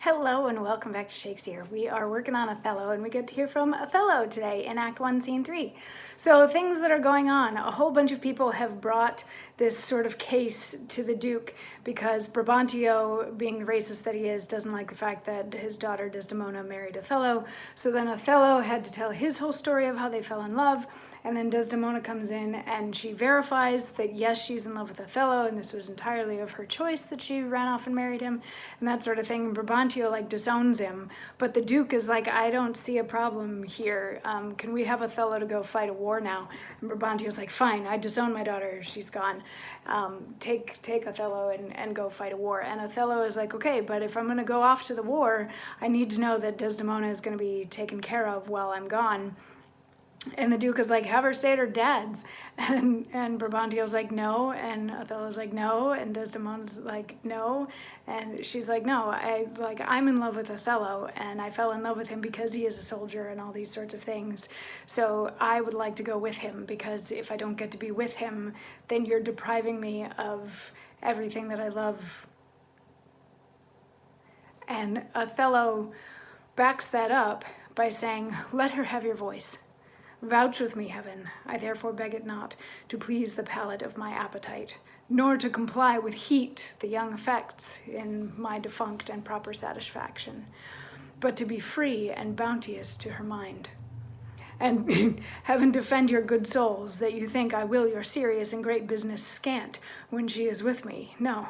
Hello and welcome back to Shakesyear. We are working on Othello and we get to hear from Othello today in Act 1, Scene 3. So things that are going on. A whole bunch of people have brought this sort of case to the Duke because Brabantio, being the racist that he is, doesn't like the fact that his daughter Desdemona married Othello. So then Othello had to tell his whole story of how they fell in love. And then Desdemona comes in and she verifies that yes, she's in love with Othello and this was entirely of her choice that she ran off and married him and that sort of thing. And Brabantio disowns him, but the Duke is like, I don't see a problem here. Can we have Othello to go fight a war now? And Brabantio's like, fine, I disown my daughter, she's gone. Take Othello and go fight a war. And Othello is like, okay, but if I'm gonna go off to the war, I need to know that Desdemona is gonna be taken care of while I'm gone. And the Duke is like, have her stay at her dad's. And Brabantio's like, no. And Othello's like, no. And Desdemona's like, no. And she's like, no, I'm in love with Othello and I fell in love with him because he is a soldier and all these sorts of things. So I would like to go with him because if I don't get to be with him, then you're depriving me of everything that I love. And Othello backs that up by saying, let her have your voice. Vouch with me, heaven, I therefore beg it not, to please the palate of my appetite, nor to comply with heat the young effects in my defunct and proper satisfaction, but to be free and bounteous to her mind. And heaven defend your good souls, that you think I will your serious and great business scant when she is with me. No.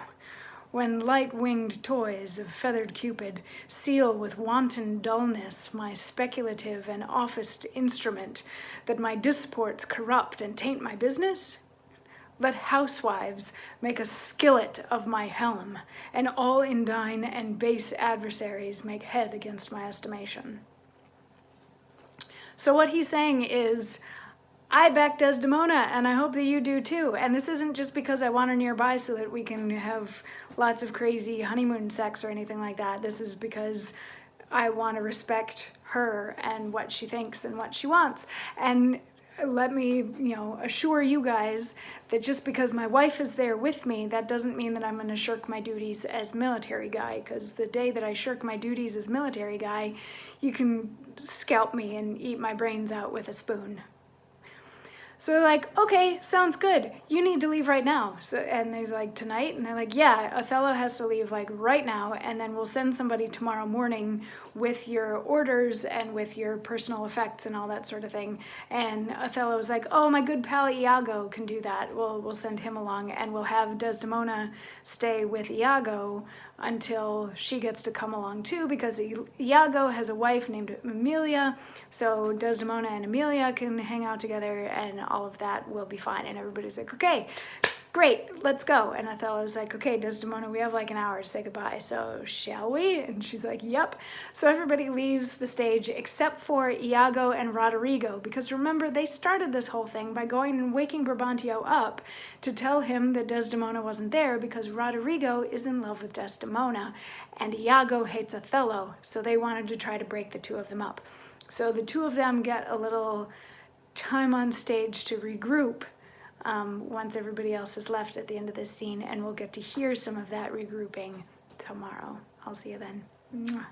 When light-winged toys of feathered Cupid seal with wanton dullness my speculative and officed instrument, that my disports corrupt and taint my business? Let housewives make a skillet of my helm, and all indign and base adversaries make head against my estimation. So what he's saying is, I back Desdemona, and I hope that you do too. And this isn't just because I want her nearby so that we can have lots of crazy honeymoon sex or anything like that. This is because I want to respect her and what she thinks and what she wants. And let me, assure you guys that just because my wife is there with me, that doesn't mean that I'm going to shirk my duties as military guy, because the day that I shirk my duties as military guy, you can scalp me and eat my brains out with a spoon. So they're like, okay, sounds good. You need to leave right now. And they're like, tonight? And they're like, yeah, Othello has to leave right now. And then we'll send somebody tomorrow morning with your orders and with your personal effects and all that sort of thing. And Othello's like, oh, my good pal Iago can do that. We'll send him along and we'll have Desdemona stay with Iago until she gets to come along too, because Iago has a wife named Emilia, so Desdemona and Emilia can hang out together and all of that will be fine. And everybody's like, okay, great, let's go. And Othello's like, okay, Desdemona, we have an hour to say goodbye, so shall we? And she's like, yep. So everybody leaves the stage except for Iago and Roderigo, because remember, they started this whole thing by going and waking Brabantio up to tell him that Desdemona wasn't there because Roderigo is in love with Desdemona and Iago hates Othello, so they wanted to try to break the two of them up. So the two of them get a little time on stage to regroup once everybody else has left at the end of this scene, and we'll get to hear some of that regrouping tomorrow. I'll see you then. Mwah.